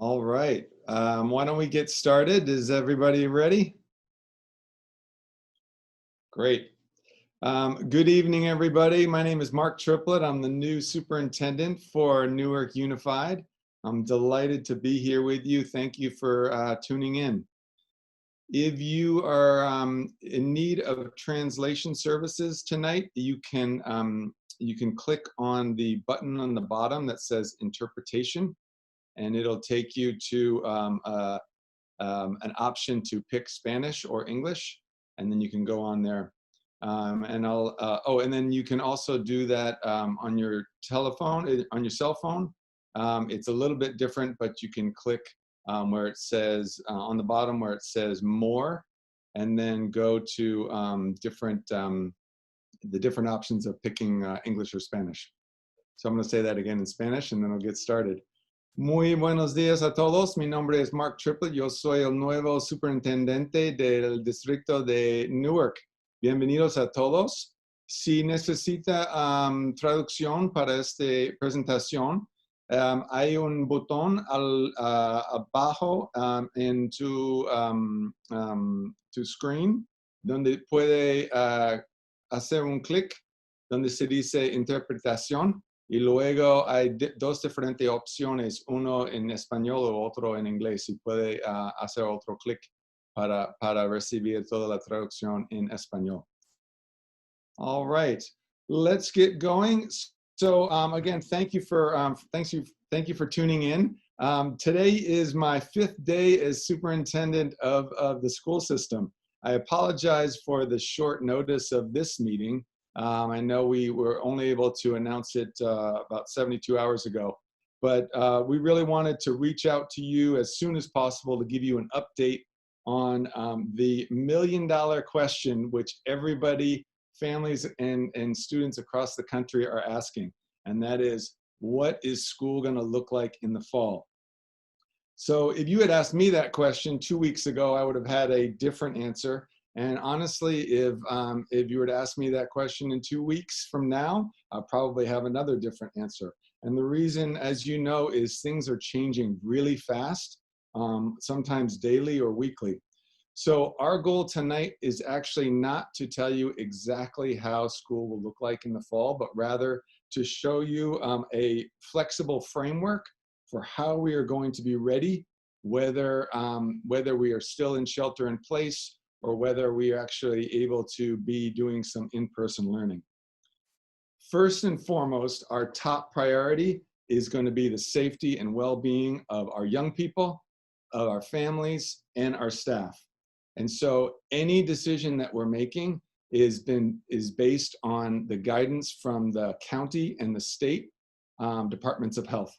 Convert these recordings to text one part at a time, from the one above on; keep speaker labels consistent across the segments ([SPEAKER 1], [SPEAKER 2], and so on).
[SPEAKER 1] All right. Why don't we get started? Is everybody ready? Great. Good evening, everybody. My name is Mark Triplett. I'm the new superintendent for Newark Unified. I'm delighted to be here with you. Thank you for tuning in. If you are in need of translation services tonight, you can click on the button on the bottom that says interpretation, and it'll take you to an option to pick Spanish or English, and then you can go on there. And then you can also do that on your telephone, on your cell phone. It's a little bit different, but you can click where it says on the bottom where it says more, and then go to the different options of picking English or Spanish. So I'm going to say that again in Spanish, and then we'll get started. Muy buenos días a todos. Mi nombre es Mark Triplett. Yo soy el nuevo superintendente del distrito de Newark. Bienvenidos a todos. Si necesita traducción para esta presentación, hay un botón abajo en tu screen donde puede hacer un clic donde se dice interpretación. Y luego hay dos diferentes opciones, uno en español o otro en inglés. Y puede hacer otro clic para recibir toda la traducción en español. All right, let's get going. So again, thank you for tuning in. Today is my 5th day as superintendent of the school system. I apologize for the short notice of this meeting. I know we were only able to announce it about 72 hours ago, but we really wanted to reach out to you as soon as possible to give you an update on the million-dollar question, which everybody, families and students across the country are asking, and that is, what is school going to look like in the fall? So if you had asked me that question 2 weeks ago, I would have had a different answer. And honestly, if you were to ask me that question in 2 weeks from now, I'll probably have another different answer. And the reason, as you know, is things are changing really fast, sometimes daily or weekly. So our goal tonight is actually not to tell you exactly how school will look like in the fall, but rather to show you a flexible framework for how we are going to be ready, whether we are still in shelter in place, or whether we are actually able to be doing some in-person learning. First and foremost, our top priority is going to be the safety and well-being of our young people, of our families, and our staff. And so any decision that we're making is based on the guidance from the county and the state departments of health.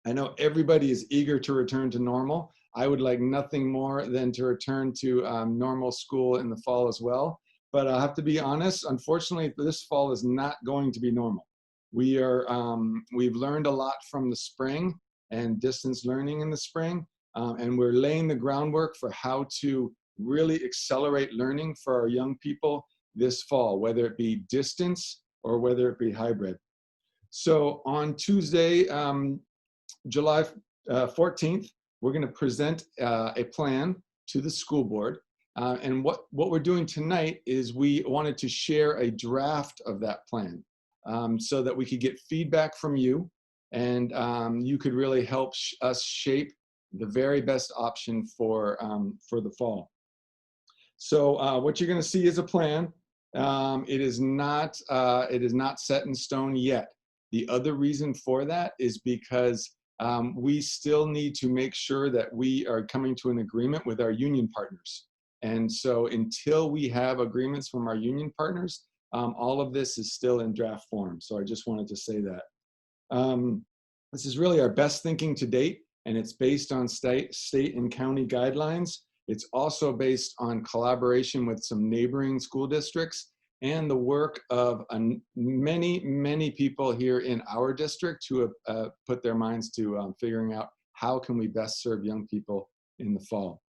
[SPEAKER 1] I know everybody is eager to return to normal. I would like nothing more than to return to normal school in the fall as well. But I'll have to be honest, unfortunately, this fall is not going to be normal. We've learned a lot from the spring and distance learning in the spring, and we're laying the groundwork for how to really accelerate learning for our young people this fall, whether it be distance or whether it be hybrid. So on Tuesday, July 14th, we're going to present a plan to the school board. And what we're doing tonight is we wanted to share a draft of that plan so that we could get feedback from you, and you could really help us shape the very best option for the fall. So what you're going to see is a plan. It is not set in stone yet. The other reason for that is because we still need to make sure that we are coming to an agreement with our union partners. And so until we have agreements from our union partners, all of this is still in draft form. So I just wanted to say that. This is really our best thinking to date, and it's based on state and county guidelines. It's also based on collaboration with some neighboring school districts and the work of many, many people here in our district who have put their minds to figuring out how can we best serve young people in the fall.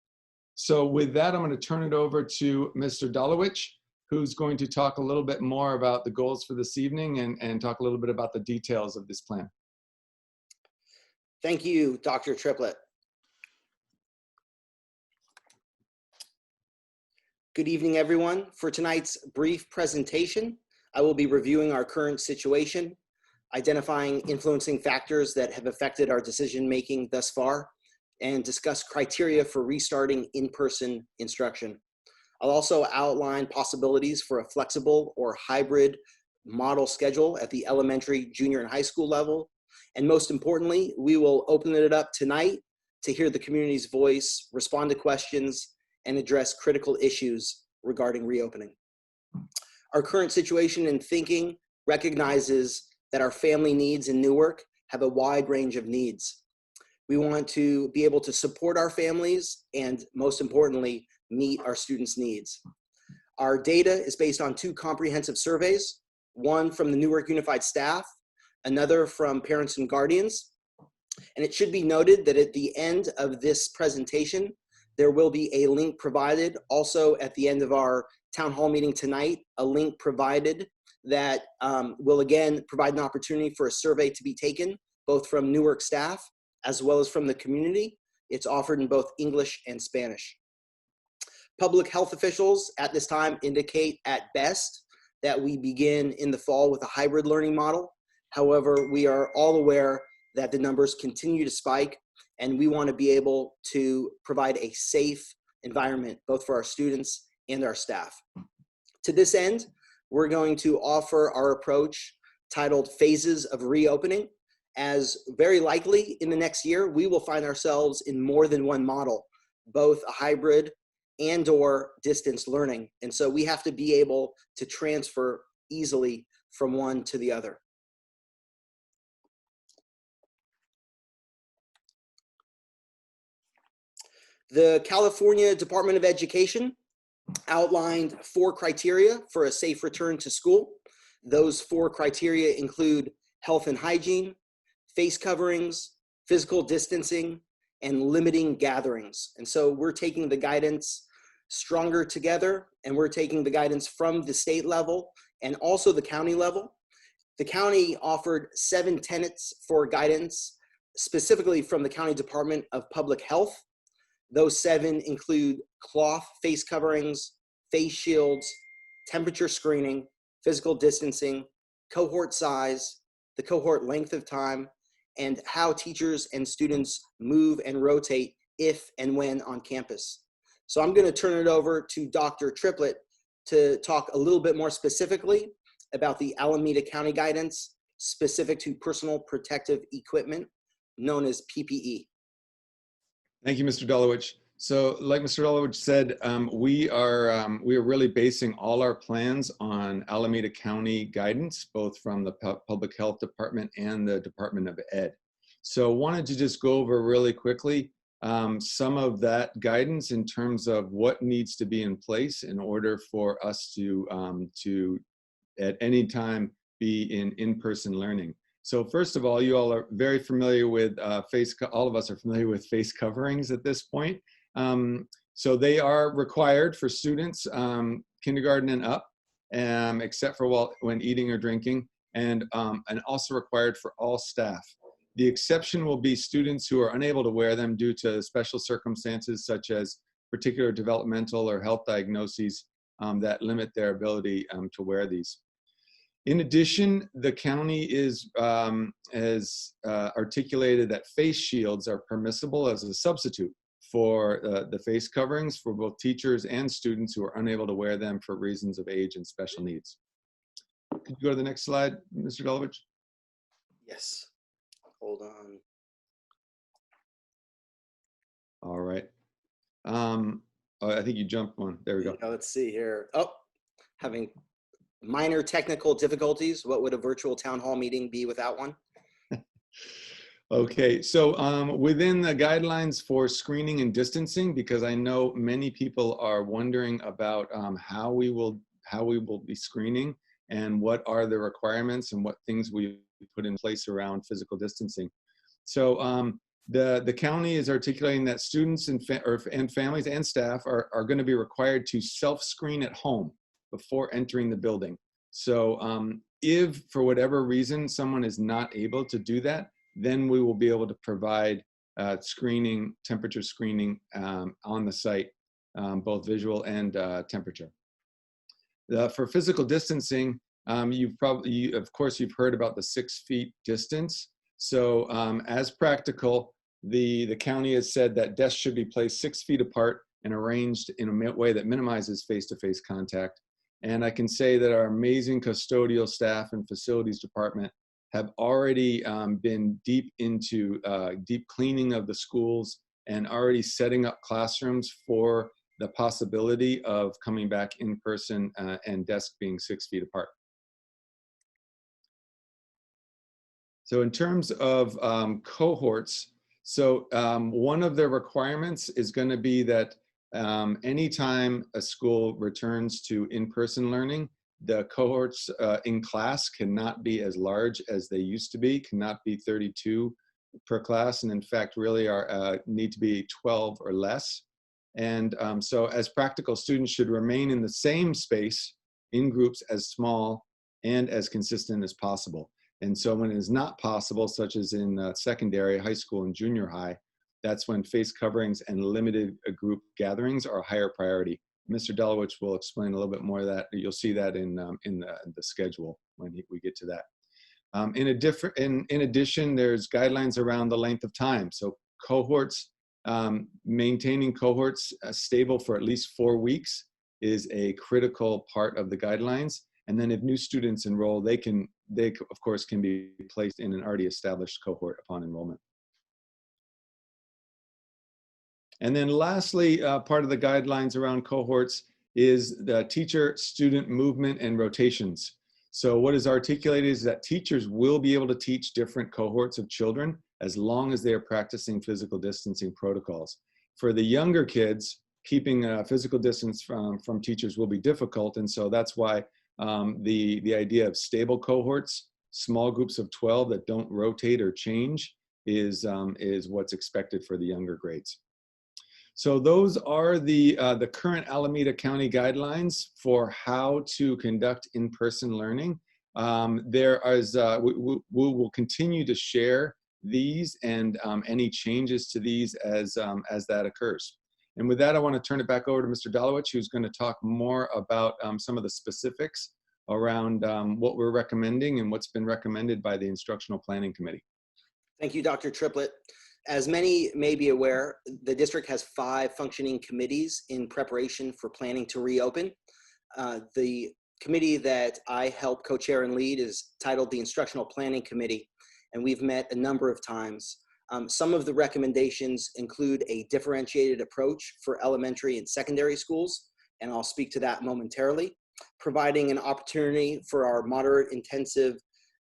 [SPEAKER 1] So with that, I'm going to turn it over to Mr. Dolowich, who's going to talk a little bit more about the goals for this evening and talk a little bit about the details of this plan.
[SPEAKER 2] Thank you, Dr. Triplett. Good evening, everyone. For tonight's brief presentation, I will be reviewing our current situation, identifying influencing factors that have affected our decision-making thus far, and discuss criteria for restarting in-person instruction. I'll also outline possibilities for a flexible or hybrid model schedule at the elementary, junior, and high school level. And most importantly, we will open it up tonight to hear the community's voice, respond to questions, and address critical issues regarding reopening. Our current situation and thinking recognizes that our family needs in Newark have a wide range of needs. We want to be able to support our families and, most importantly, meet our students' needs. Our data is based on 2 comprehensive surveys, one from the Newark Unified staff, another from parents and guardians. And it should be noted that at the end of this presentation, there will be a link provided also at the end of our town hall meeting tonight, a link provided that will again provide an opportunity for a survey to be taken, both from Newark staff as well as from the community. It's offered in both English and Spanish. Public health officials at this time indicate at best that we begin in the fall with a hybrid learning model. However, we are all aware that the numbers continue to spike, and we want to be able to provide a safe environment, both for our students and our staff. To this end, we're going to offer our approach titled Phases of Reopening, as very likely in the next year, we will find ourselves in more than one model, both a hybrid and/or distance learning. And so we have to be able to transfer easily from one to the other. The California Department of Education outlined 4 criteria for a safe return to school. Those 4 criteria include health and hygiene, face coverings, physical distancing, and limiting gatherings. And so we're taking the guidance stronger together, and we're taking the guidance from the state level and also the county level. The county offered 7 tenets for guidance, specifically from the County Department of Public Health. Those 7 include cloth face coverings, face shields, temperature screening, physical distancing, cohort size, the cohort length of time, and how teachers and students move and rotate if and when on campus. So I'm going to turn it over to Dr. Triplett to talk a little bit more specifically about the Alameda County guidance specific to personal protective equipment, known as PPE.
[SPEAKER 1] Thank you, Mr. Dolowich. So like Mr. Dolowich said, we are really basing all our plans on Alameda County guidance, both from the Public Health Department and the Department of Ed. So wanted to just go over really quickly some of that guidance in terms of what needs to be in place in order for us to at any time be in-person learning. So first of all, you all are very familiar with all of us are familiar with face coverings at this point. So they are required for students, kindergarten and up, except for when eating or drinking, and also required for all staff. The exception will be students who are unable to wear them due to special circumstances such as particular developmental or health diagnoses that limit their ability to wear these. In addition, the county has articulated that face shields are permissible as a substitute for the face coverings for both teachers and students who are unable to wear them for reasons of age and special needs. Could you go to the next slide, Mr. Dolowich?
[SPEAKER 2] Yes. Hold on.
[SPEAKER 1] All right. Oh, I think you jumped one. There we go.
[SPEAKER 2] Let's see here. Oh, having minor technical difficulties. What would a virtual town hall meeting be without one?
[SPEAKER 1] Okay, so within the guidelines for screening and distancing, because I know many people are wondering about how we will be screening and what are the requirements and what things we put in place around physical distancing. So the county is articulating that students and families and staff are going to be required to self-screen at home before entering the building. So if for whatever reason someone is not able to do that, then we will be able to provide screening, temperature screening on the site, both visual and temperature. For physical distancing, of course, you've heard about the 6 feet distance. So as practical, the county has said that desks should be placed 6 feet apart and arranged in a way that minimizes face-to-face contact. And I can say that our amazing custodial staff and facilities department have already been deep into deep cleaning of the schools and already setting up classrooms for the possibility of coming back in person and desks being 6 feet apart. So in terms of cohorts, so one of their requirements is going to be that anytime a school returns to in-person learning, the cohorts in class cannot be as large as they used to be, cannot be 32 per class, and in fact really need to be 12 or less. And so as practical, students should remain in the same space in groups as small and as consistent as possible. And so when it is not possible, such as in secondary, high school, and junior high, that's when face coverings and limited group gatherings are a higher priority. Mr. Delowich will explain a little bit more of that. You'll see that in the schedule when we get to that. In addition, there's guidelines around the length of time. So cohorts, maintaining cohorts stable for at least 4 weeks is a critical part of the guidelines. And then if new students enroll, they of course can be placed in an already established cohort upon enrollment. And then lastly, part of the guidelines around cohorts is the teacher-student movement and rotations. So what is articulated is that teachers will be able to teach different cohorts of children as long as they are practicing physical distancing protocols. For the younger kids, keeping a physical distance from teachers will be difficult, and so that's why the idea of stable cohorts, small groups of 12 that don't rotate or change is what's expected for the younger grades. So those are the current Alameda County guidelines for how to conduct in-person learning. We will continue to share these and any changes to these as that occurs. And with that, I want to turn it back over to Mr. Delowich, who's going to talk more about some of the specifics around what we're recommending and what's been recommended by the Instructional Planning Committee.
[SPEAKER 2] Thank you, Dr. Triplett. As many may be aware, the district has 5 functioning committees in preparation for planning to reopen. The committee that I help co-chair and lead is titled the Instructional Planning Committee, and we've met a number of times. Some of the recommendations include a differentiated approach for elementary and secondary schools, and I'll speak to that momentarily, providing an opportunity for our moderate intensive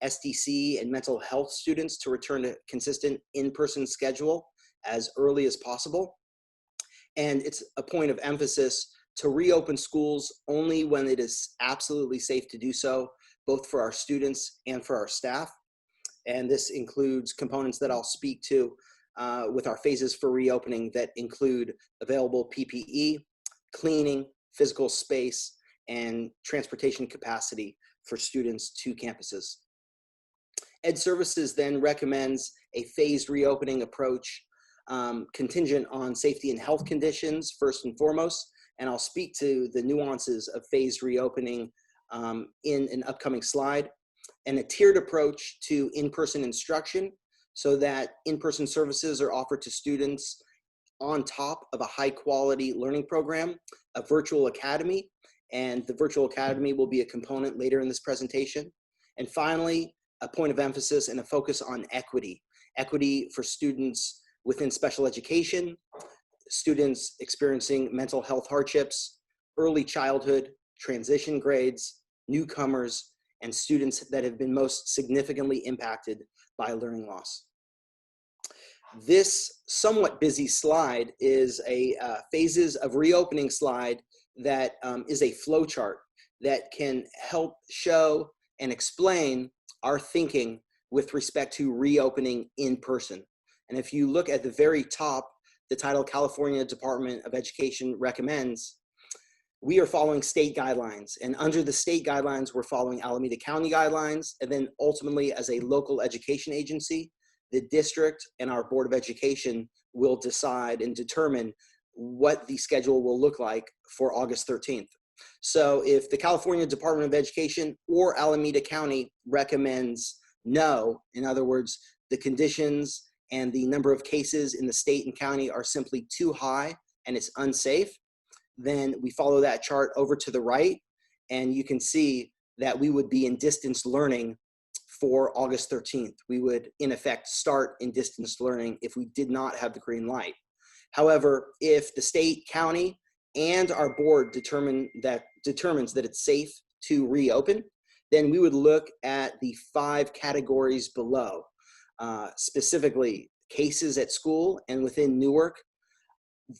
[SPEAKER 2] SDC and mental health students to return to consistent in-person schedule as early as possible. And it's a point of emphasis to reopen schools only when it is absolutely safe to do so, both for our students and for our staff. And this includes components that I'll speak to with our phases for reopening that include available PPE, cleaning, physical space, and transportation capacity for students to campuses. Ed Services then recommends a phased reopening approach contingent on safety and health conditions first and foremost, and I'll speak to the nuances of phased reopening in an upcoming slide, and a tiered approach to in-person instruction so that in-person services are offered to students on top of a high-quality learning program, a virtual academy, and the virtual academy will be a component later in this presentation. And finally, a point of emphasis and a focus on equity. Equity for students within special education, students experiencing mental health hardships, early childhood, transition grades, newcomers, and students that have been most significantly impacted by learning loss. This somewhat busy slide is a phases of reopening slide that is a flow chart that can help show and explain our thinking with respect to reopening in person. And if you look at the very top, the title California Department of Education recommends, we are following state guidelines. And under the state guidelines, we're following Alameda County guidelines. And then ultimately, as a local education agency, the district and our Board of Education will decide and determine what the schedule will look like for August 13th. So if the California Department of Education or Alameda County recommends no, in other words, the conditions and the number of cases in the state and county are simply too high and it's unsafe, then we follow that chart over to the right, and you can see that we would be in distance learning for August 13th. We would, in effect, start in distance learning if we did not have the green light. However, if the state, county, and our board determines that it's safe to reopen, then we would look at the 5 categories below, specifically cases at school and within Newark,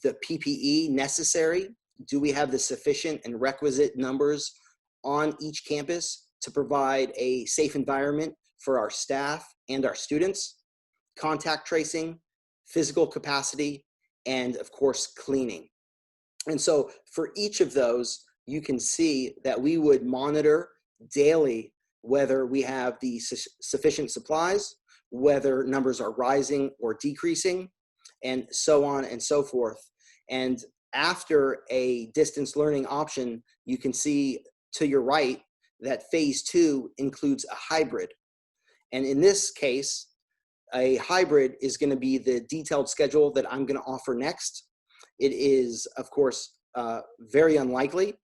[SPEAKER 2] the PPE necessary. Do we have the sufficient and requisite numbers on each campus to provide a safe environment for our staff and our students? Contact tracing, physical capacity, and of course, cleaning. And so for each of those, you can see that we would monitor daily whether we have the sufficient supplies, whether numbers are rising or decreasing, and so on and so forth. And after a distance learning option, you can see to your right that phase 2 includes a hybrid. And in this case, a hybrid is going to be the detailed schedule that I'm going to offer next. It is, of course, very unlikely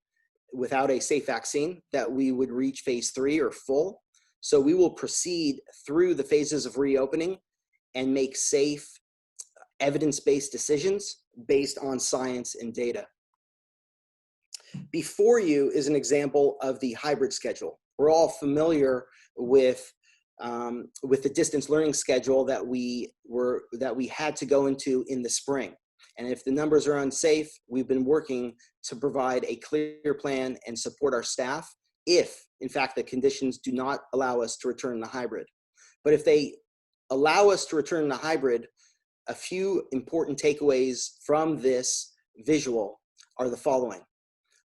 [SPEAKER 2] without a safe vaccine that we would reach phase 3 or full. So we will proceed through the phases of reopening and make safe, evidence-based decisions based on science and data. Before you is an example of the hybrid schedule. We're all familiar with the distance learning schedule that we had to go into in the spring. And if the numbers are unsafe, we've been working to provide a clear plan and support our staff if, in fact, the conditions do not allow us to return to hybrid. But if they allow us to return to hybrid, a few important takeaways from this visual are the following.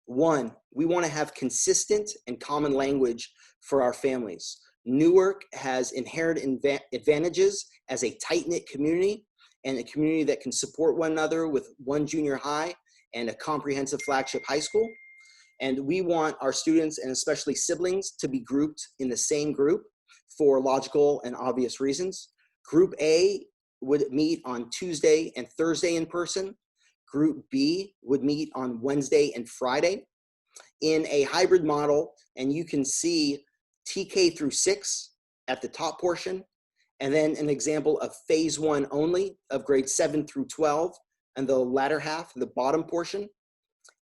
[SPEAKER 2] 1, we want to have consistent and common language for our families. Newark has inherent advantages as a tight-knit community and a community that can support one another with one junior high and a comprehensive flagship high school. And we want our students and especially siblings to be grouped in the same group for logical and obvious reasons. Group A would meet on Tuesday and Thursday in person. Group B would meet on Wednesday and Friday. In a hybrid model, and you can see TK through 6 at the top portion, and then an example of phase 1 only of grades 7 through 12, and the latter half, the bottom portion.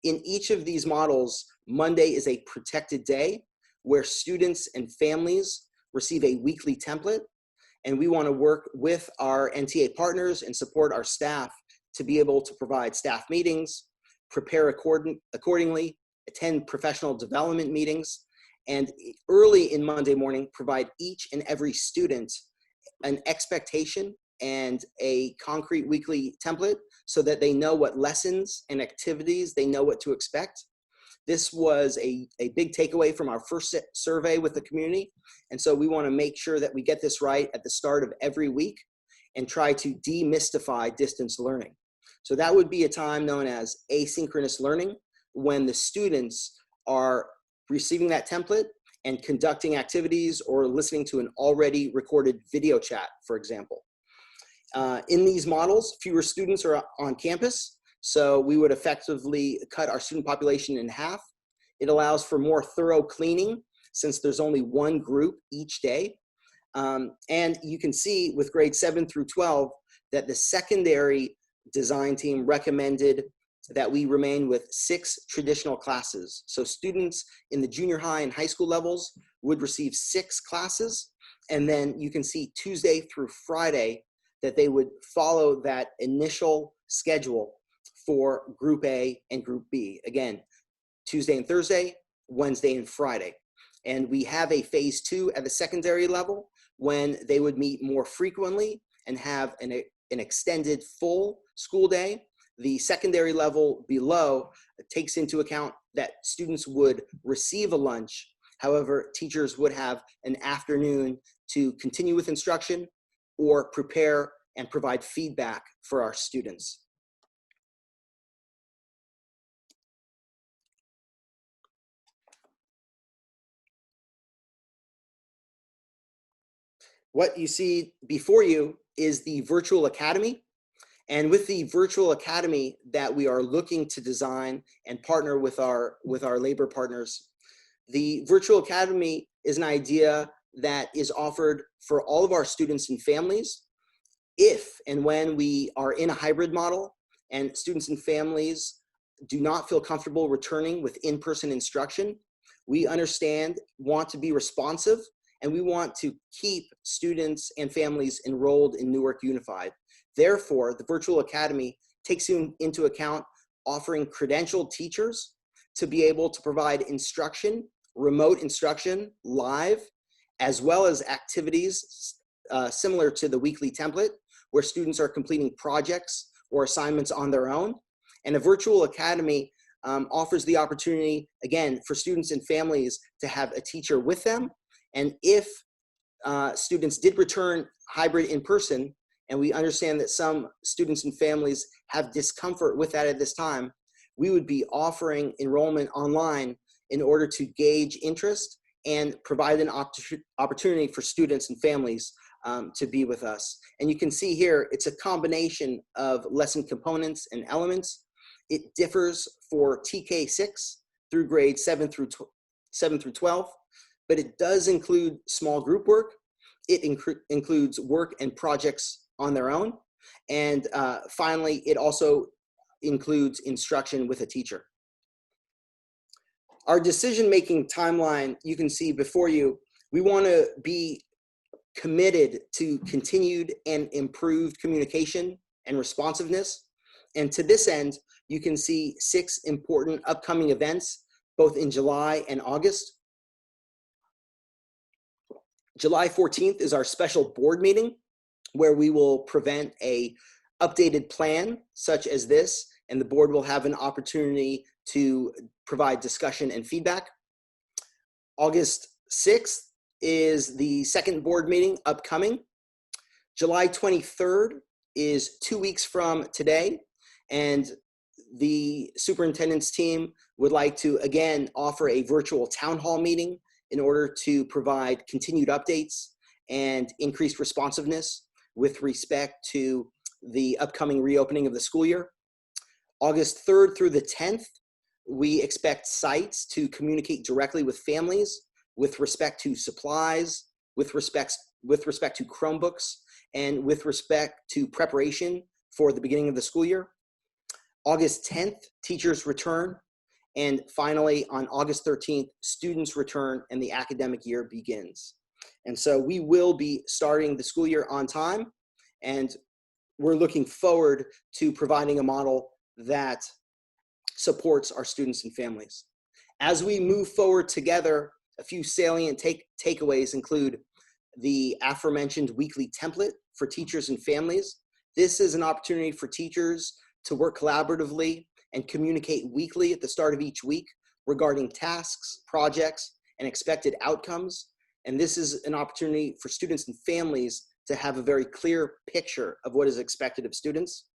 [SPEAKER 2] In each of these models, Monday is a protected day where students and families receive a weekly template, and we want to work with our NTA partners and support our staff to be able to provide staff meetings, prepare accordingly, attend professional development meetings, and early in Monday morning, provide each and every student an expectation and a concrete weekly template so that they know what lessons and activities they know what to expect. This was a big takeaway from our first survey with the community. And so we want to make sure that we get this right at the start of every week and try to demystify distance learning. So that would be a time known as asynchronous learning, when the students are receiving that template and conducting activities or listening to an already recorded video chat, for example. In these models, fewer students are on campus, so we would effectively cut our student population in half. It allows for more thorough cleaning since there's only one group each day. And you can see with grades 7 through 12 that the secondary design team recommended that we remain with 6 traditional classes. So students in the junior high and high school levels would receive 6 classes. And then you can see Tuesday through Friday that they would follow that initial schedule for Group A and Group B. Again, Tuesday and Thursday, Wednesday and Friday. And we have a phase 2 at the secondary level when they would meet more frequently and have an extended full school day. The secondary level below takes into account that students would receive a lunch. However, teachers would have an afternoon to continue with instruction, or prepare and provide feedback for our students. What you see before you is the virtual academy. And with the virtual academy that we are looking to design and partner with our labor partners, the virtual academy is an idea that is offered for all of our students and families if and when we are in a hybrid model and students and families do not feel comfortable returning with in-person instruction. We understand, want to be responsive, and we want to keep students and families enrolled in Newark Unified. Therefore, the virtual academy takes into account offering credentialed teachers to be able to provide instruction, remote instruction, live, as well as activities similar to the weekly template, where students are completing projects or assignments on their own. And a virtual academy offers the opportunity, again, for students and families to have a teacher with them. And if students did return hybrid in person, and we understand that some students and families have discomfort with that at this time, we would be offering enrollment online in order to gauge interest and provide an opportunity for students and families to be with us. And you can see here, it's a combination of lesson components and elements. It differs for TK6 through grade 7 through 12, but it does include small group work. It includes work and projects on their own. And finally, it also includes instruction with a teacher. Our decision-making timeline, you can see before you, we want to be committed to continued and improved communication and responsiveness. And to this end, you can see 6 important upcoming events, both in July and August. July 14th is our special board meeting, where we will present a updated plan such as this, and the board will have an opportunity to provide discussion and feedback. August 6th is the second board meeting upcoming. July 23rd is 2 weeks from today, and the superintendent's team would like to again offer a virtual town hall meeting in order to provide continued updates and increased responsiveness with respect to the upcoming reopening of the school year. August 3rd through the 10th, we expect sites to communicate directly with families with respect to supplies, with respect to Chromebooks, and with respect to preparation for the beginning of the school year. August 10th, teachers return. And finally, on August 13th, students return and the academic year begins. And so we will be starting the school year on time, and we're looking forward to providing a model that supports our students and families. As we move forward together, a few salient takeaways include the aforementioned weekly template for teachers and families. This is an opportunity for teachers to work collaboratively and communicate weekly at the start of each week regarding tasks, projects, and expected outcomes. And this is an opportunity for students and families to have a very clear picture of what is expected of students.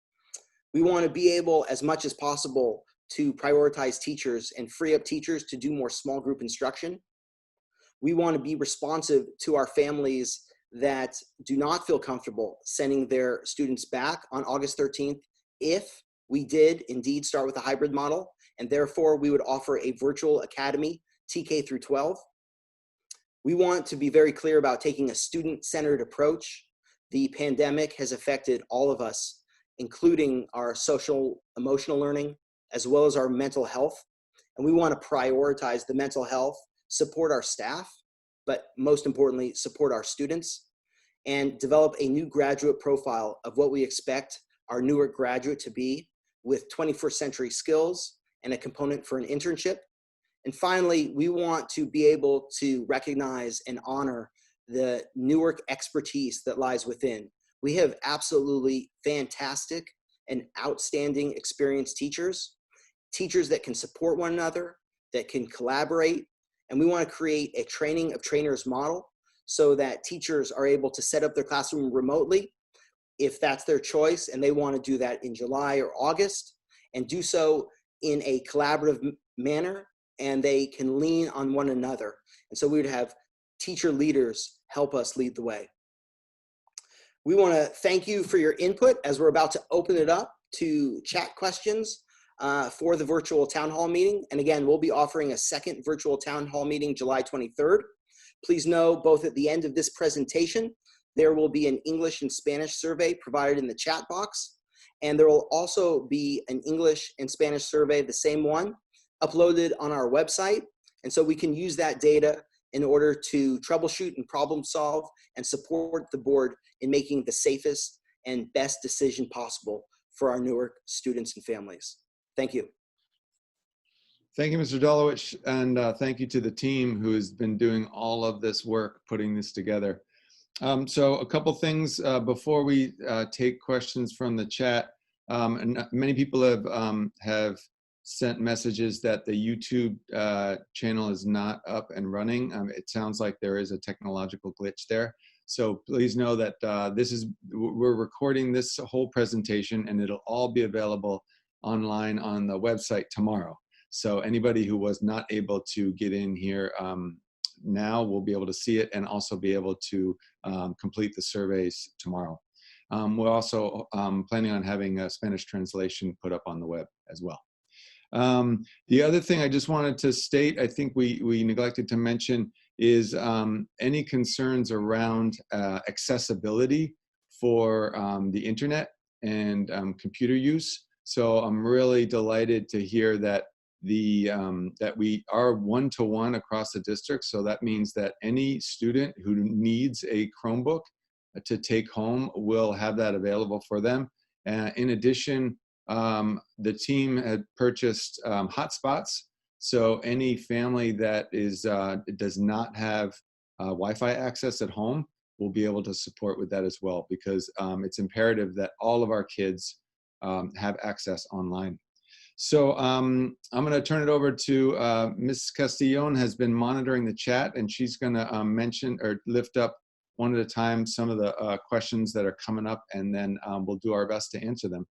[SPEAKER 2] We want to be able, as much as possible, to prioritize teachers and free up teachers to do more small group instruction. We want to be responsive to our families that do not feel comfortable sending their students back on August 13th if we did indeed start with a hybrid model, and therefore we would offer a virtual academy, TK through 12. We want to be very clear about taking a student-centered approach. The pandemic has affected all of us, including our social emotional learning, as well as our mental health. And we want to prioritize the mental health, support our staff, but most importantly, support our students, and develop a new graduate profile of what we expect our Newark graduate to be, with 21st century skills and a component for an internship. And finally, we want to be able to recognize and honor the Newark expertise that lies within. We have absolutely fantastic and outstanding experienced teachers that can support one another, that can collaborate. And we want to create a training of trainers model so that teachers are able to set up their classroom remotely if that's their choice and they want to do that in July or August, and do so in a collaborative manner, and they can lean on one another. And so we would have teacher leaders help us lead the way. We want to thank you for your input as we're about to open it up to chat questions for the virtual town hall meeting. And again, we'll be offering a second virtual town hall meeting July 23rd. Please know both at the end of this presentation, there will be an English and Spanish survey provided in the chat box. And there will also be an English and Spanish survey, the same one, uploaded on our website. And so we can use that data in order to troubleshoot and problem solve and support the board in making the safest and best decision possible for our Newark students and families. Thank you.
[SPEAKER 1] Thank you, Mr. Dolowich, and thank you to the team who has been doing all of this work, putting this together. So a couple things before we take questions from the chat. And many people have sent messages that the YouTube channel is not up and running. It sounds like there is a technological glitch there. So please know that we're recording this whole presentation, and it'll all be available online on the website tomorrow. So anybody who was not able to get in here now will be able to see it and also be able to complete the surveys tomorrow. We're also planning on having a Spanish translation put up on the web as well. The other thing I just wanted to state, I think we neglected to mention, is any concerns around accessibility for the internet and computer use. So I'm really delighted to hear that that we are one-to-one across the district. So that means that any student who needs a Chromebook to take home will have that available for them. In addition, the team had purchased hotspots. So any family that does not have Wi-Fi access at home will be able to support with that as well, because it's imperative that all of our kids have access online. So I'm going to turn it over to Ms. Castillon, has been monitoring the chat, and she's going to mention or lift up one at a time some of the questions that are coming up, and then we'll do our best to answer them.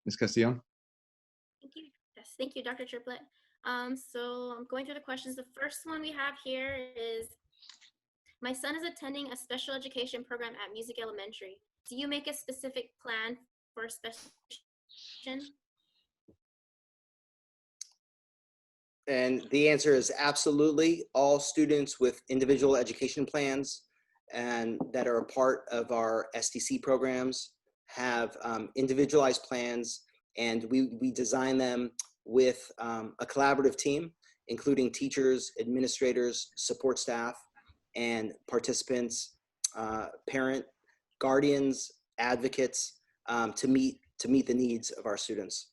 [SPEAKER 1] Ms. Castillon?
[SPEAKER 3] Thank you. Yes, thank you, Dr. Triplett. So I'm going through the questions. The first one we have here is, my son is attending a special education program at Music Elementary. Do you make a specific plan for special education?
[SPEAKER 2] And the answer is absolutely. All students with individual education plans and that are a part of our STC programs have individualized plans, and we design them with a collaborative team, including teachers, administrators, support staff, and participants, parent, guardians, advocates, to meet the needs of our students.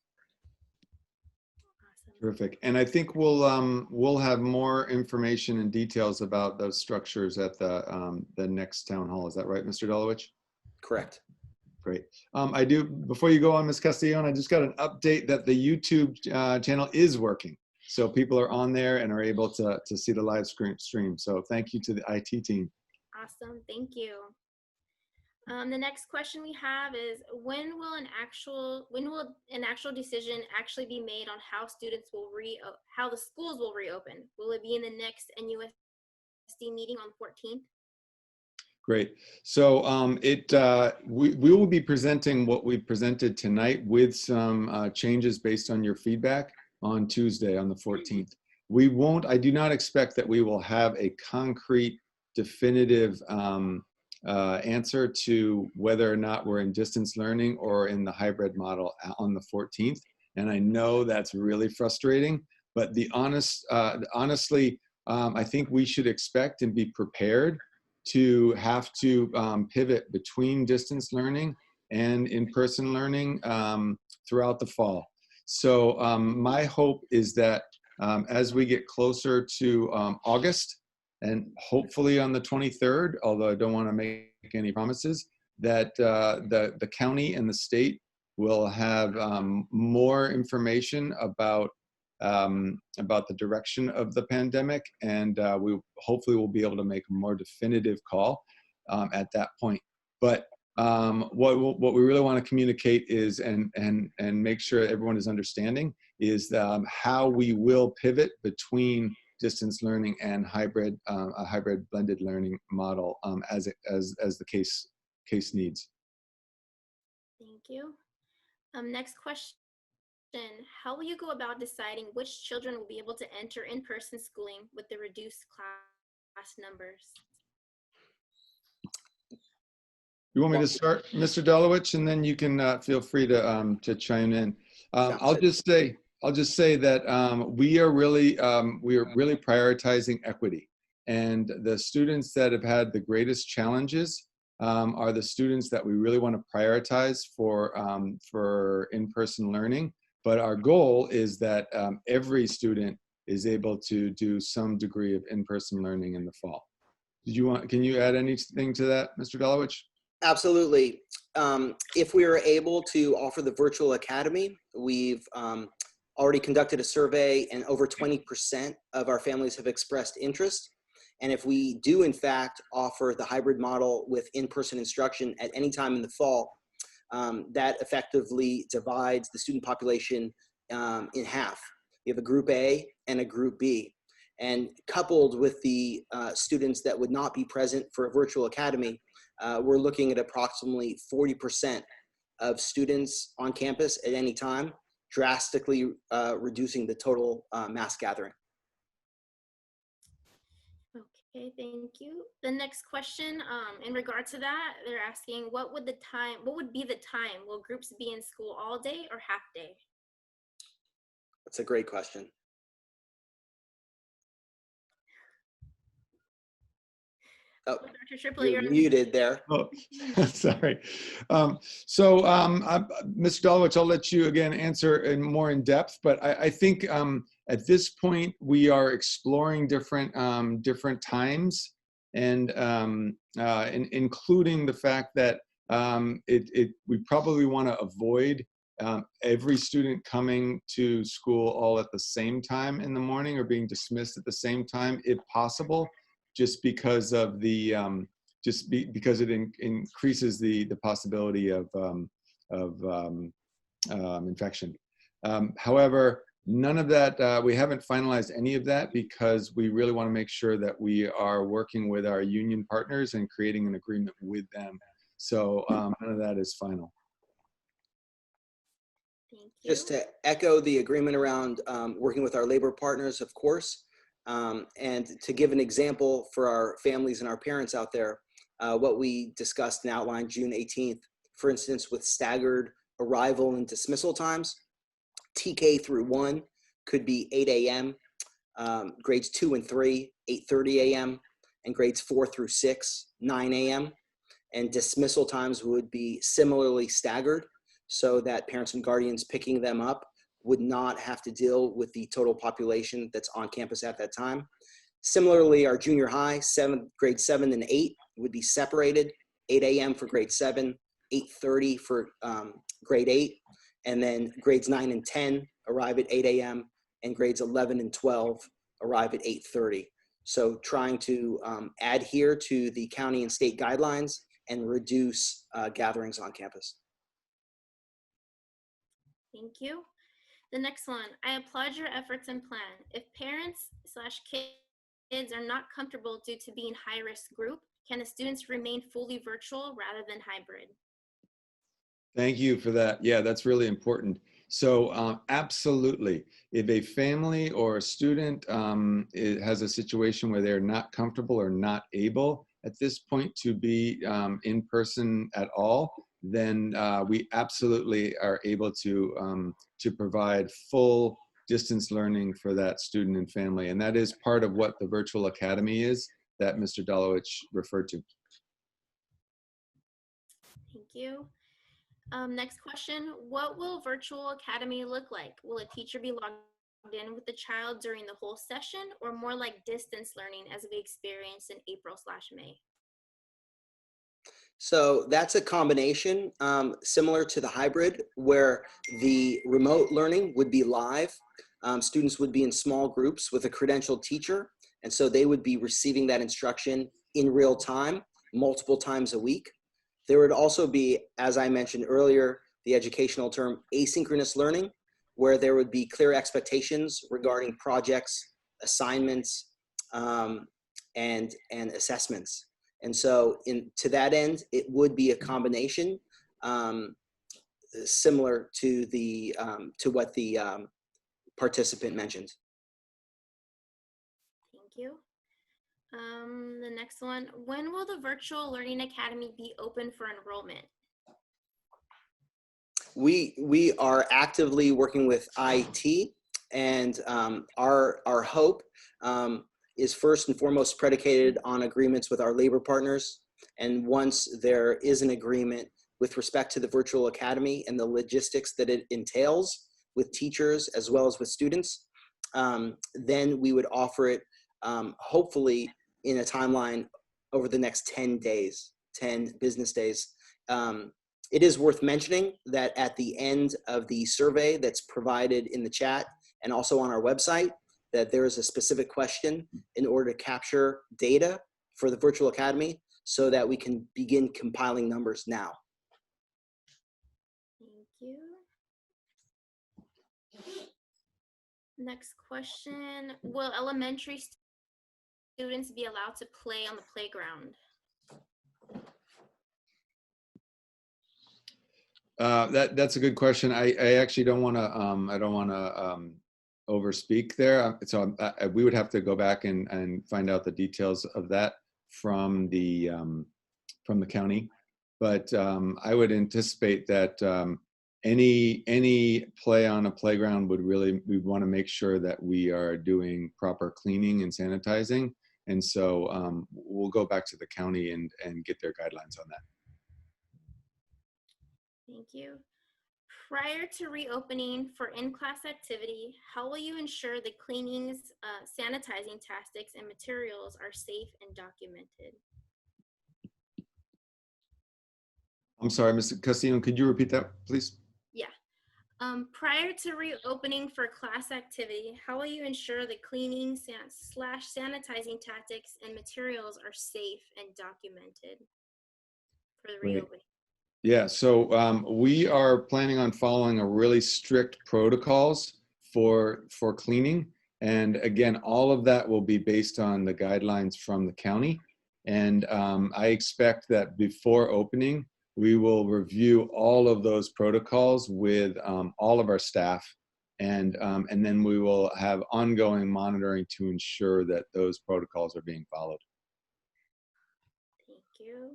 [SPEAKER 1] Terrific. And I think we'll have more information and details about those structures at the next town hall. Is that right, Mr. Dolowich?
[SPEAKER 2] Correct.
[SPEAKER 1] Great. Before you go on, Ms. Castillon, I just got an update that the YouTube channel is working. So people are on there and are able to see the live stream. So thank you to the IT team.
[SPEAKER 3] Awesome, thank you. The next question we have is, when will an actual decision actually be made on how students will how the schools will reopen? Will it be in the next NUSD meeting on the 14th?
[SPEAKER 1] Great. So we will be presenting what we presented tonight with some changes based on your feedback on Tuesday, on the 14th. I do not expect that we will have a concrete, definitive answer to whether or not we're in distance learning or in the hybrid model on the 14th. And I know that's really frustrating, but honestly, I think we should expect and be prepared to have to pivot between distance learning and in-person learning throughout the fall. So my hope is that as we get closer to August, and hopefully on the 23rd, although I don't want to make any promises, that the county and the state will have more information about about the direction of the pandemic, and we hopefully will be able to make a more definitive call at that point. But what we really want to communicate is, and make sure everyone is understanding, is how we will pivot between distance learning and hybrid, a hybrid blended learning model as the case needs.
[SPEAKER 3] Thank you. Next question. How will you go about deciding which children will be able to enter in-person schooling with the reduced class numbers?
[SPEAKER 1] You want me to start, Mr. Delowich, and then you can feel free to chime in. I'll just say that we are really prioritizing equity, and the students that have had the greatest challenges are the students that we really want to prioritize for in-person learning. But our goal is that every student is able to do some degree of in-person learning in the fall. Can you add anything to that, Mr. Delowich?
[SPEAKER 2] Absolutely. If we are able to offer the virtual academy, we've already conducted a survey and over 20% of our families have expressed interest. And if we do in fact offer the hybrid model with in-person instruction at any time in the fall, that effectively divides the student population in half. You have a group A and a group B. And coupled with the students that would not be present for a virtual academy, we're looking at approximately 40% of students on campus at any time, drastically reducing the total mass gathering.
[SPEAKER 3] Okay, thank you. The next question, in regard to that, they're asking, what would be the time? Will groups be in school all day or half day?
[SPEAKER 2] That's a great question. Oh,
[SPEAKER 3] Dr. Triplett,
[SPEAKER 2] you're muted there.
[SPEAKER 1] Oh, sorry. Mr. Dolowitz, I'll let you again answer more in depth, but I think at this point we are exploring different times, and including the fact that we probably want to avoid every student coming to school all at the same time in the morning or being dismissed at the same time, if possible, just because of the because it increases the possibility of infection. However, none of that, we haven't finalized any of that because we really want to make sure that we are working with our union partners and creating an agreement with them. So none of that is final.
[SPEAKER 3] Thank you.
[SPEAKER 2] Just to echo the agreement around working with our labor partners, of course, and to give an example for our families and our parents out there, what we discussed and outlined June 18th, for instance, with staggered arrival and dismissal times, TK through 1 could be 8 a.m., grades 2 and 3, 8:30 a.m., and grades 4 through 6, 9 a.m. And dismissal times would be similarly staggered so that parents and guardians picking them up would not have to deal with the total population that's on campus at that time. Similarly, our junior high, grade 7 and 8 would be separated, 8 a.m. for grade 7, 8:30 for grade 8, and then grades 9 and 10 arrive at 8 a.m., and grades 11 and 12 arrive at 8:30. So trying to adhere to the county and state guidelines and reduce gatherings on campus.
[SPEAKER 3] Thank you. The next one, I applaud your efforts and plan. If parents/kids are not comfortable due to being high-risk group, can the students remain fully virtual rather than hybrid?
[SPEAKER 1] Thank you for that. Yeah, that's really important. So absolutely, if a family or a student has a situation where they're not comfortable or not able at this point to be in person at all, then we absolutely are able to provide full distance learning for that student and family. And that is part of what the virtual academy is that Mr. Dolowich referred to.
[SPEAKER 3] Thank you. Next question, what will virtual academy look like? Will a teacher be logged in with the child during the whole session, or more like distance learning as we experienced in April/May?
[SPEAKER 2] So that's a combination similar to the hybrid, where the remote learning would be live. Students would be in small groups with a credentialed teacher, and so they would be receiving that instruction in real time, multiple times a week. There would also be, as I mentioned earlier, the educational term asynchronous learning, where there would be clear expectations regarding projects, assignments, and assessments. And so to that end, it would be a combination similar to what the participant mentioned.
[SPEAKER 3] Thank you. The next one, when will the Virtual Learning Academy be open for enrollment?
[SPEAKER 2] We are actively working with IT, and our hope is first and foremost predicated on agreements with our labor partners. And once there is an agreement with respect to the virtual academy and the logistics that it entails with teachers as well as with students, then we would offer it hopefully in a timeline over the next 10 days, 10 business days. It is worth mentioning that at the end of the survey that's provided in the chat and also on our website, that there is a specific question in order to capture data for the virtual academy so that we can begin compiling numbers now.
[SPEAKER 3] Thank you. Next question, will elementary students be allowed to play on the playground?
[SPEAKER 1] That's a good question. I actually don't want to overspeak there. So we would have to go back and find out the details of that from the county. But I would anticipate that any play on a playground we want to make sure that we are doing proper cleaning and sanitizing. And so we'll go back to the county and get their guidelines on that.
[SPEAKER 3] Thank you. Prior to reopening for in-class activity, how will you ensure the cleanings, sanitizing tactics, and materials are safe and documented?
[SPEAKER 1] I'm sorry, Mr. Castillo, could you repeat that, please?
[SPEAKER 3] Yeah. Prior to reopening for class activity, how will you ensure the cleaning / sanitizing tactics and materials are safe and documented for the reopening?
[SPEAKER 1] Yeah, so we are planning on following a really strict protocols for cleaning. And again, all of that will be based on the guidelines from the county. And I expect that before opening, we will review all of those protocols with all of our staff. And then we will have ongoing monitoring to ensure that those protocols are being followed.
[SPEAKER 3] Thank you.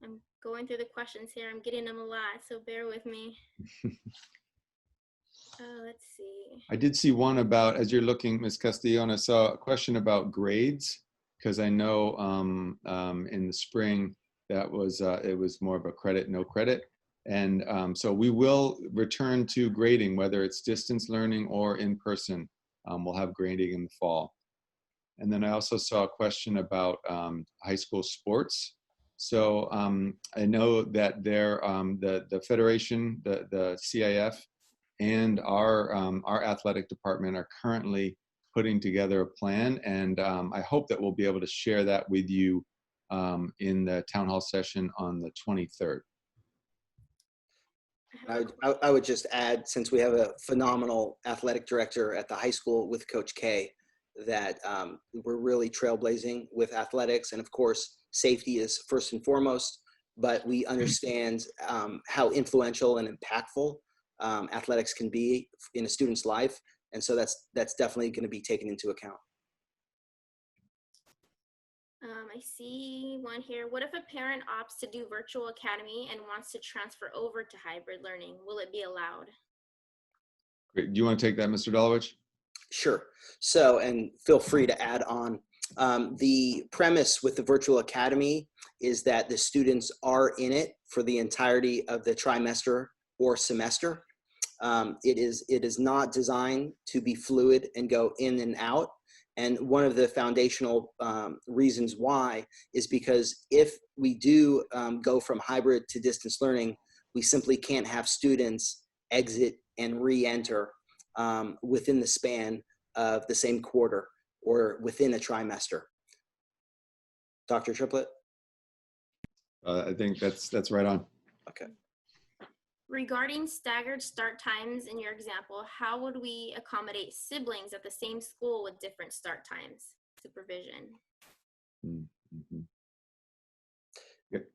[SPEAKER 3] I'm going through the questions here. I'm getting them a lot, so bear with me. Let's see.
[SPEAKER 1] I did see one about, as you're looking, Ms. Castellon, I saw a question about grades, because I know in the spring that was it was more of a credit, no credit. And so we will return to grading, whether it's distance learning or in person. We'll have grading in the fall. And then I also saw a question about high school sports. So I know that the federation, the CIF, and our athletic department are currently putting together a plan, and I hope that we'll be able to share that with you in the town hall session on the 23rd.
[SPEAKER 2] I would just add, since we have a phenomenal athletic director at the high school with Coach K, that we're really trailblazing with athletics, and of course safety is first and foremost, but we understand how influential and impactful athletics can be in a student's life, and so that's definitely going to be taken into account.
[SPEAKER 3] I see one here. What if a parent opts to do virtual academy and wants to transfer over to hybrid learning? Will it be allowed?
[SPEAKER 1] Great. Do you want to take that, Mr. Dolowich?
[SPEAKER 2] Sure. So, and feel free to add on. The premise with the virtual academy is that the students are in it for the entirety of the trimester or semester. It is not designed to be fluid and go in and out. And one of the foundational reasons why is because if we do go from hybrid to distance learning, we simply can't have students exit and re-enter within the span of the same quarter or within a trimester. Dr. Triplett?
[SPEAKER 1] I think that's right on.
[SPEAKER 2] Okay.
[SPEAKER 3] Regarding staggered start times in your example, how would we accommodate siblings at the same school with different start times? Supervision.
[SPEAKER 1] Mm-hmm. Yep.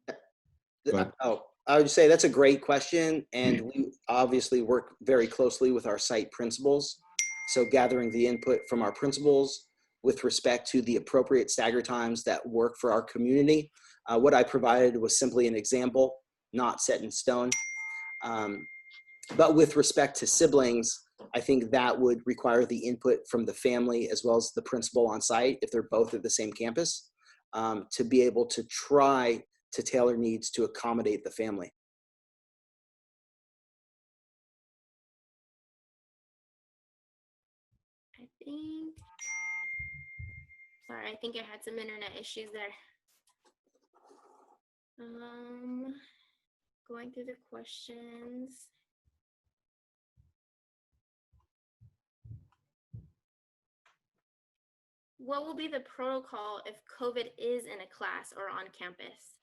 [SPEAKER 1] Go ahead.
[SPEAKER 2] Oh, I would say that's a great question. And we obviously work very closely with our site principals. So gathering the input from our principals with respect to the appropriate stagger times that work for our community. What I provided was simply an example, not set in stone. But with respect to siblings, I think that would require the input from the family as well as the principal on site, if they're both at the same campus, to be able to try to tailor needs to accommodate the family.
[SPEAKER 3] I think I had some internet issues there. Going through the questions. What will be the protocol if COVID is in a class or on campus?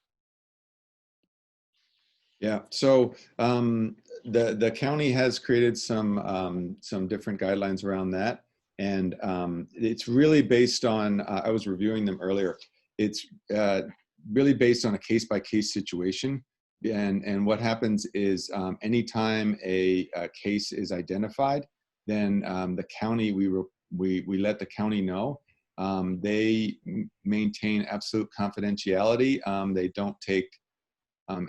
[SPEAKER 1] Yeah, so the county has created some different guidelines around that, and it's really based on. I was reviewing them earlier. It's really based on a case-by-case situation, and what happens is anytime a case is identified, then the county we let the county know. They maintain absolute confidentiality. They don't take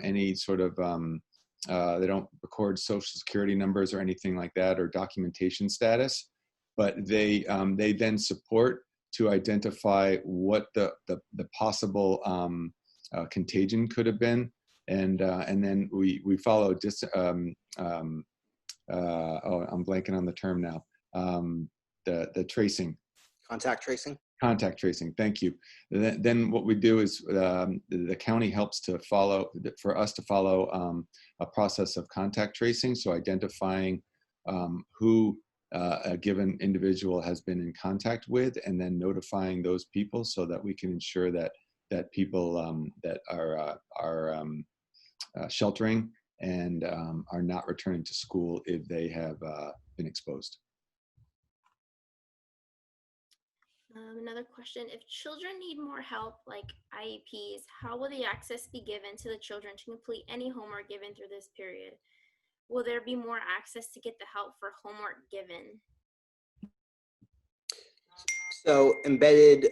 [SPEAKER 1] any sort of, they don't record social security numbers or anything like that or documentation status, but they then support to identify what the possible contagion could have been. And then we follow I'm blanking on the term now. The tracing.
[SPEAKER 2] Contact tracing?
[SPEAKER 1] Contact tracing, thank you. Then what we do is the county helps to for us to follow a process of contact tracing, so identifying who a given individual has been in contact with, and then notifying those people so that we can ensure that people that are sheltering and are not returning to school if they have been exposed.
[SPEAKER 3] Another question, if children need more help like IEPs, how will the access be given to the children to complete any homework given through this period? Will there be more access to get the help for homework given?
[SPEAKER 2] So embedded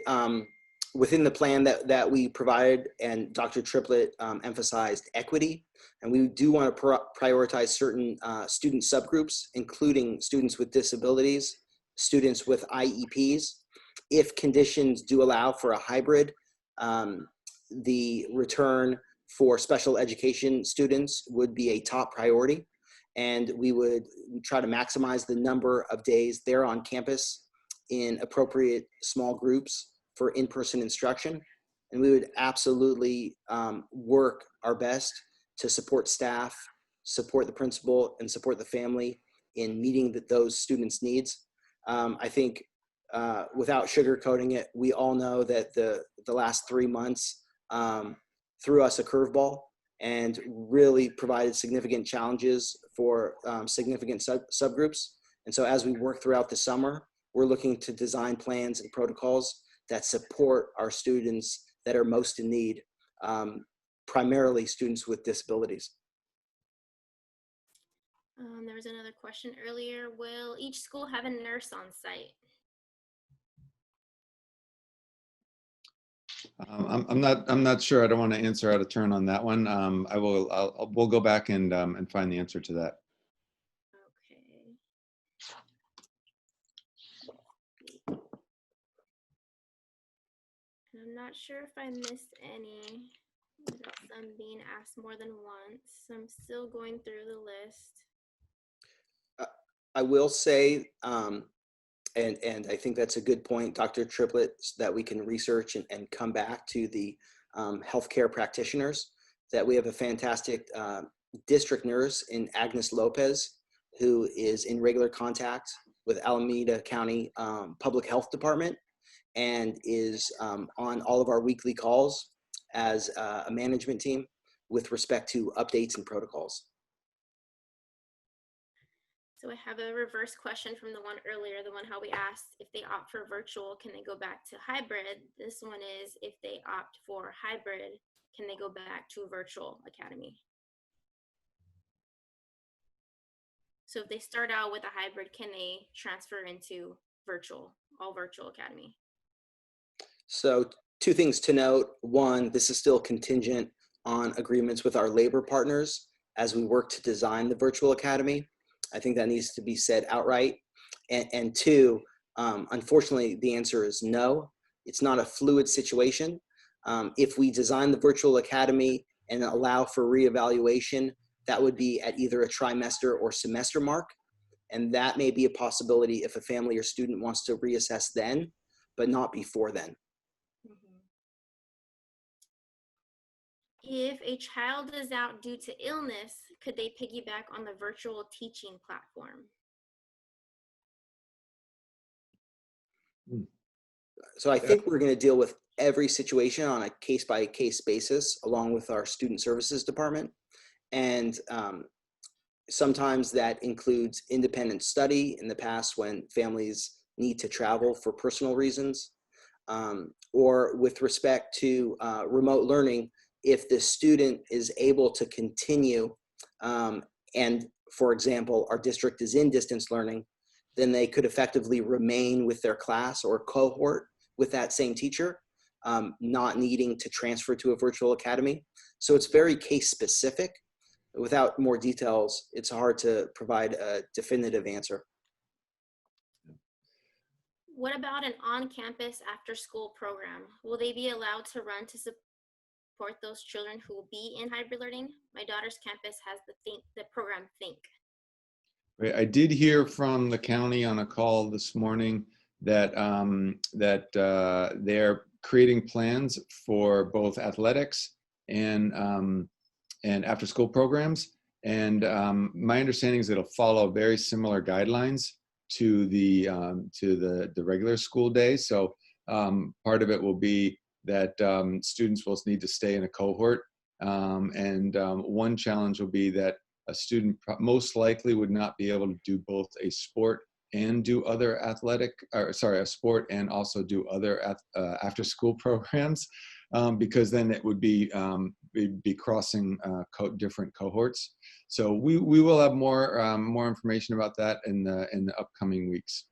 [SPEAKER 2] within the plan that we provided, and Dr. Triplett emphasized equity, and we do want to prioritize certain student subgroups, including students with disabilities, students with IEPs. If conditions do allow for a hybrid, the return for special education students would be a top priority, and we would try to maximize the number of days they're on campus in appropriate small groups for in-person instruction. And we would absolutely work our best to support staff, support the principal, and support the family in meeting those students' needs. I think without sugarcoating it, we all know that the last 3 months threw us a curveball and really provided significant challenges for significant subgroups. And so as we work throughout the summer, we're looking to design plans and protocols that support our students that are most in need, primarily students with disabilities.
[SPEAKER 3] There was another question earlier. Will each school have a nurse on site?
[SPEAKER 1] I'm not sure. I don't want to answer out of turn on that one. We'll go back and find the answer to that.
[SPEAKER 3] Okay. I'm not sure if I missed any. Some being asked more than once. I'm still going through the list.
[SPEAKER 2] I will say, and I think that's a good point, Dr. Triplett, that we can research and come back to the healthcare practitioners, that we have a fantastic district nurse in Agnes Lopez, who is in regular contact with Alameda County Public Health Department and is on all of our weekly calls as a management team with respect to updates and protocols.
[SPEAKER 3] So I have a reverse question from the one earlier, the one how we asked if they opt for virtual, can they go back to hybrid? This one is if they opt for hybrid, can they go back to a virtual academy? So if they start out with a hybrid, can they transfer into virtual, all virtual academy?
[SPEAKER 2] So two things to note. One, this is still contingent on agreements with our labor partners as we work to design the virtual academy. I think that needs to be said outright. And two, unfortunately, the answer is no. It's not a fluid situation. If we design the virtual academy and allow for reevaluation, that would be at either a trimester or semester mark. And that may be a possibility if a family or student wants to reassess then, but not before then.
[SPEAKER 3] If a child is out due to illness, could they piggyback on the virtual teaching platform?
[SPEAKER 2] So I think we're going to deal with every situation on a case-by-case basis, along with our student services department. And sometimes that includes independent study in the past when families need to travel for personal reasons, or with respect to remote learning, if the student is able to continue, and for example, our district is in distance learning, then they could effectively remain with their class or cohort with that same teacher, not needing to transfer to a virtual academy. So it's very case specific. Without more details, it's hard to provide a definitive answer.
[SPEAKER 3] What about an on-campus after-school program? Will they be allowed to run to support those children who will be in hybrid learning? My daughter's campus has the program Think.
[SPEAKER 1] Right. I did hear from the county on a call this morning that they're creating plans for both athletics and after-school programs. And my understanding is it'll follow very similar guidelines to the regular school day. So part of it will be that students will need to stay in a cohort. And one challenge will be that a student most likely would not be able to do both a sport and do other a sport and also do other after-school programs, because then it would be crossing different cohorts. So we will have more information about that in the upcoming weeks.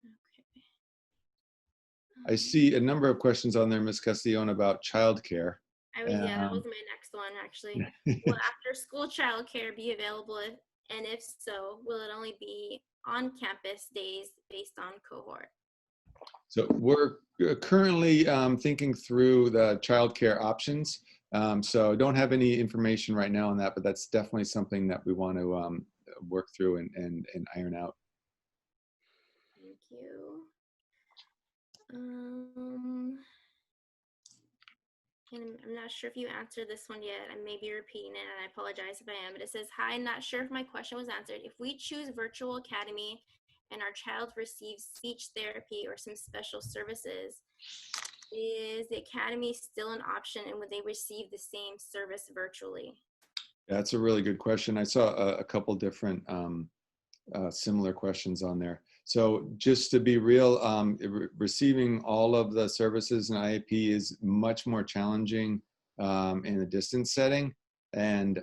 [SPEAKER 3] Okay.
[SPEAKER 1] I see a number of questions on there, Ms. Castillon, about childcare.
[SPEAKER 3] Yeah, that was my next one, actually. Will after-school childcare be available? And if so, will it only be on-campus days based on cohort?
[SPEAKER 1] So we're currently thinking through the childcare options. So don't have any information right now on that, but that's definitely something that we want to work through and iron out.
[SPEAKER 3] Thank you. And I'm not sure if you answered this one yet. I may be repeating it, and I apologize if I am, but it says, hi, I'm not sure if my question was answered. If we choose virtual academy and our child receives speech therapy or some special services, is the academy still an option, and would they receive the same service virtually?
[SPEAKER 1] That's a really good question. I saw a couple different similar questions on there. So just to be real, receiving all of the services in IEP is much more challenging in a distance setting. And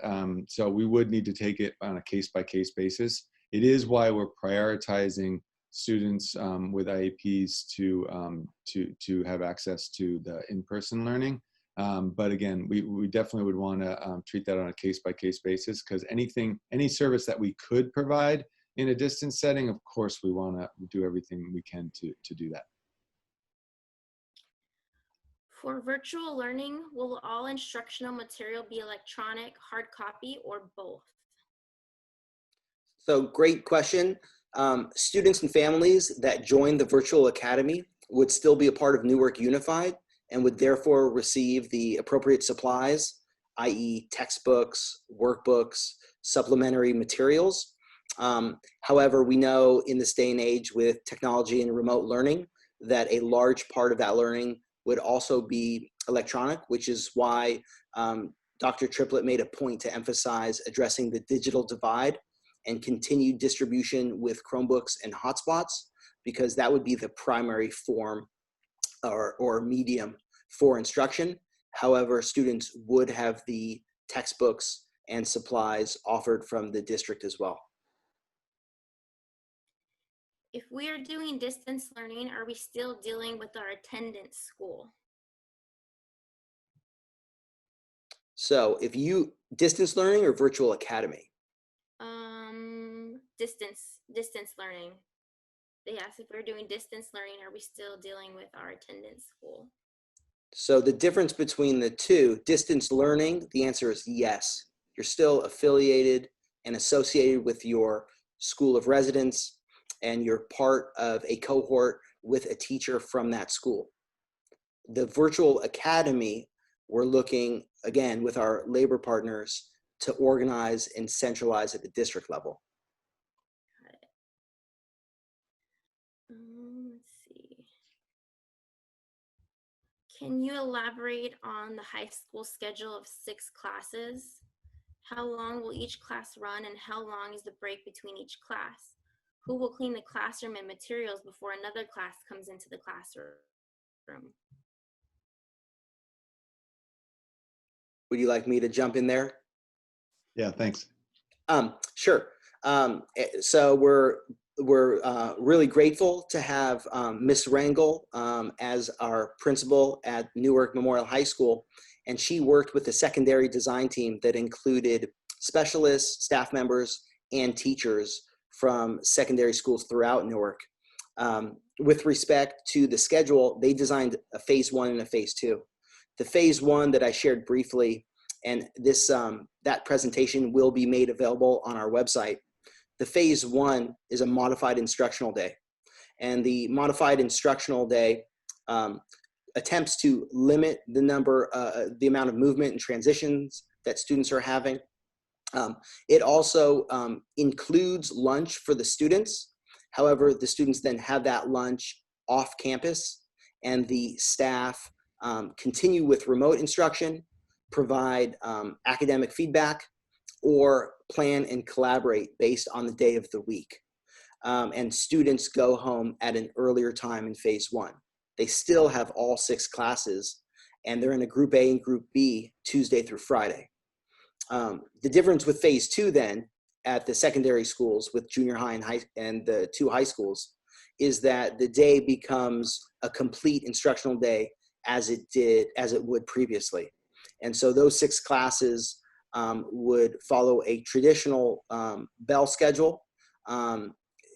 [SPEAKER 1] so we would need to take it on a case-by-case basis. It is why we're prioritizing students with IEPs to have access to the in-person learning. But again, we definitely would want to treat that on a case-by-case basis, because any service that we could provide in a distance setting, of course, we want to do everything we can to do that.
[SPEAKER 3] For virtual learning, will all instructional material be electronic, hard copy, or both?
[SPEAKER 2] So great question. Students and families that join the virtual academy would still be a part of Newark Unified and would therefore receive the appropriate supplies, i.e. textbooks, workbooks, supplementary materials. However, we know in this day and age with technology and remote learning that a large part of that learning would also be electronic, which is why Dr. Triplett made a point to emphasize addressing the digital divide and continued distribution with Chromebooks and hotspots, because that would be the primary form or medium for instruction. However, students would have the textbooks and supplies offered from the district as well.
[SPEAKER 3] If we are doing distance learning, are we still dealing with our attendance school?
[SPEAKER 2] So if you, distance learning or virtual academy?
[SPEAKER 3] Distance learning. They asked if we're doing distance learning, are we still dealing with our attendance school?
[SPEAKER 2] So the difference between the two, distance learning, the answer is yes. You're still affiliated and associated with your school of residence, and you're part of a cohort with a teacher from that school. The virtual academy, we're looking, again, with our labor partners to organize and centralize at the district level.
[SPEAKER 3] Let's see. Can you elaborate on the high school schedule of 6 classes? How long will each class run, and how long is the break between each class? Who will clean the classroom and materials before another class comes into the classroom?
[SPEAKER 2] Would you like me to jump in there?
[SPEAKER 1] Yeah, thanks.
[SPEAKER 2] Sure. So we're really grateful to have Miss Rangel as our principal at Newark Memorial High School, and she worked with the secondary design team that included specialists, staff members, and teachers from secondary schools throughout Newark. With respect to the schedule, they designed a phase 1 and a phase 2. The phase 1 that I shared briefly, and this that presentation will be made available on our website. The phase 1 is a modified instructional day, and the modified instructional day attempts to limit the the amount of movement and transitions that students are having. It also includes lunch for the students. However, the students then have that lunch off campus, and the staff continue with remote instruction, provide academic feedback, or plan and collaborate based on the day of the week. And students go home at an earlier time in phase 1. They still have all 6 classes, and they're in a group A and group B Tuesday through Friday. The difference with phase 2 then at the secondary schools with junior high and the 2 high schools is that the day becomes a complete instructional day as it would previously. And so those 6 classes would follow a traditional bell schedule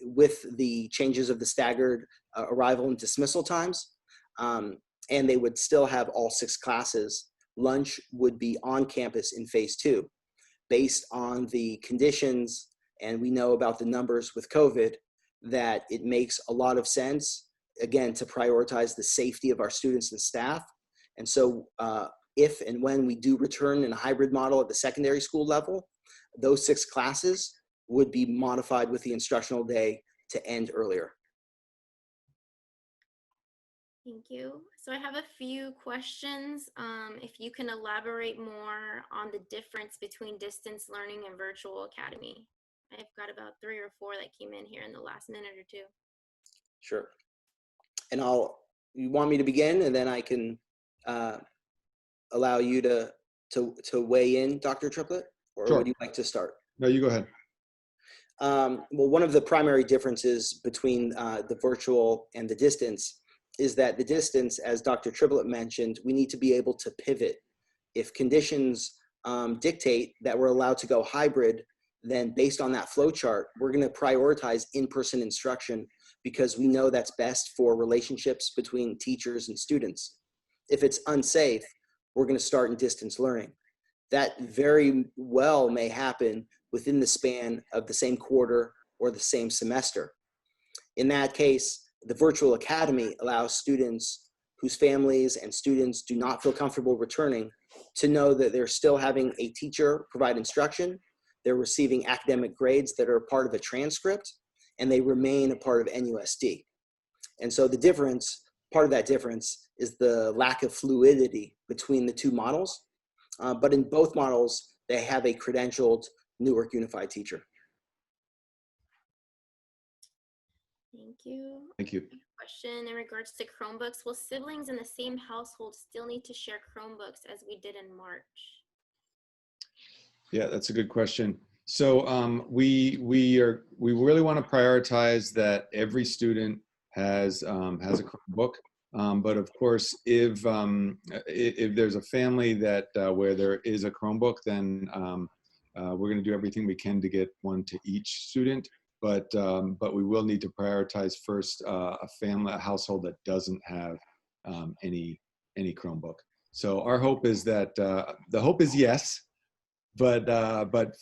[SPEAKER 2] with the changes of the staggered arrival and dismissal times. And they would still have all 6 classes. Lunch would be on campus in phase 2. Based on the conditions, and we know about the numbers with COVID, that it makes a lot of sense, again, to prioritize the safety of our students and staff. And so if and when we do return in a hybrid model at the secondary school level, those 6 classes would be modified with the instructional day to end earlier.
[SPEAKER 3] Thank you. So I have a few questions. If you can elaborate more on the difference between distance learning and virtual academy. I've got about 3 or 4 that came in here in the last minute or 2.
[SPEAKER 2] Sure. And you want me to begin, and then I can allow you to weigh in, Dr. Triplett, or
[SPEAKER 1] Sure.
[SPEAKER 2] would you like to start?
[SPEAKER 1] No, you go ahead.
[SPEAKER 2] Well, one of the primary differences between the virtual and the distance is that the distance, as Dr. Triplett mentioned, we need to be able to pivot. If conditions dictate that we're allowed to go hybrid, then based on that flow chart, we're going to prioritize in-person instruction because we know that's best for relationships between teachers and students. If it's unsafe, we're going to start in distance learning. That very well may happen within the span of the same quarter or the same semester. In that case, the virtual academy allows students whose families and students do not feel comfortable returning to know that they're still having a teacher provide instruction, they're receiving academic grades that are part of a transcript, and they remain a part of NUSD. And so the difference, part of that difference is the lack of fluidity between the two models. But in both models, they have a credentialed Newark Unified teacher.
[SPEAKER 3] Thank you.
[SPEAKER 1] Thank you.
[SPEAKER 3] Question in regards to Chromebooks. Will siblings in the same household still need to share Chromebooks as we did in March?
[SPEAKER 1] Yeah, that's a good question. So we really want to prioritize that every student has a Chromebook. But of course, if there's a family that where there is a Chromebook, then we're going to do everything we can to get one to each student. But we will need to prioritize first a household that doesn't have any Chromebook. So our hope is that the hope is yes, but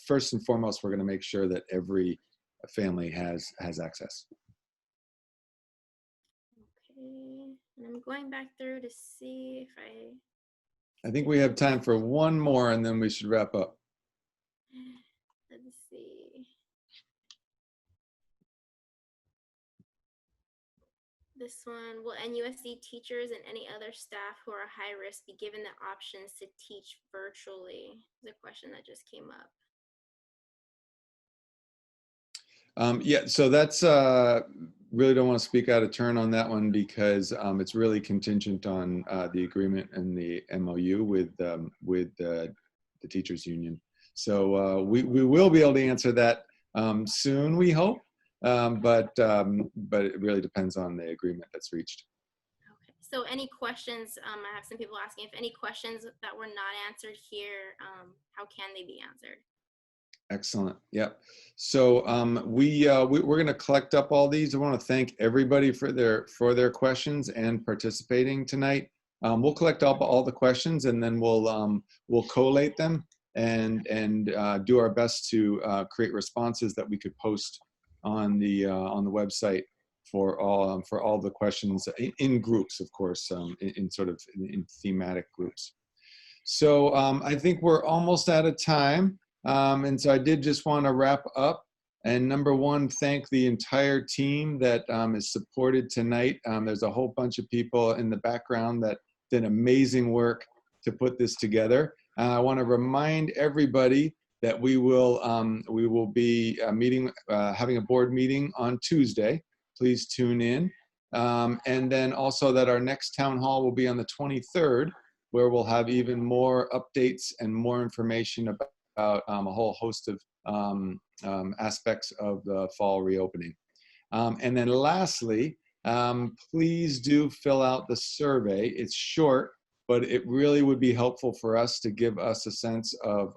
[SPEAKER 1] first and foremost, we're going to make sure that every family has access.
[SPEAKER 3] Okay, and I'm going back through to see if
[SPEAKER 1] I think we have time for one more, and then we should wrap up.
[SPEAKER 3] Let's see. This one, will NUSD teachers and any other staff who are high risk be given the options to teach virtually? Is a question that just came up.
[SPEAKER 1] Yeah, so that's really don't want to speak out of turn on that one because it's really contingent on the agreement and the MOU with the teachers union. So we will be able to answer that soon, we hope, but it really depends on the agreement that's reached.
[SPEAKER 3] Okay. So any questions? I have some people asking if any questions that were not answered here, how can they be answered?
[SPEAKER 1] Excellent. Yep. So we're going to collect up all these. I want to thank everybody for their questions and participating tonight. We'll collect up all the questions and then we'll collate them and do our best to create responses that we could post on the website for all the questions in groups, of course, in thematic groups. So I think we're almost out of time. And so I did just want to wrap up and number one, thank the entire team that is supported tonight. There's a whole bunch of people in the background that did amazing work to put this together. I want to remind everybody that we will be having a board meeting on Tuesday. Please tune in. And then also that our next town hall will be on the 23rd, where we'll have even more updates and more information about a whole host of aspects of the fall reopening. And then lastly, please do fill out the survey. It's short, but it really would be helpful for us to give us a sense of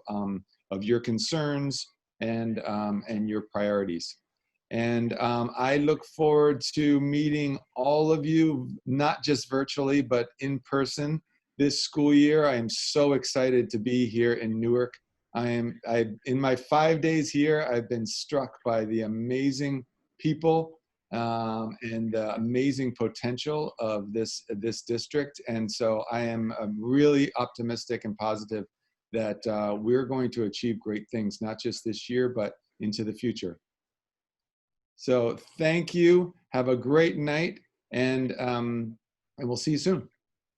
[SPEAKER 1] your concerns and your priorities. And I look forward to meeting all of you, not just virtually, but in person this school year. I am so excited to be here in Newark. In my 5 days here, I've been struck by the amazing people and the amazing potential of this district. And so I am really optimistic and positive that we're going to achieve great things, not just this year, but into the future. So thank you. Have a great night, and we'll see you soon.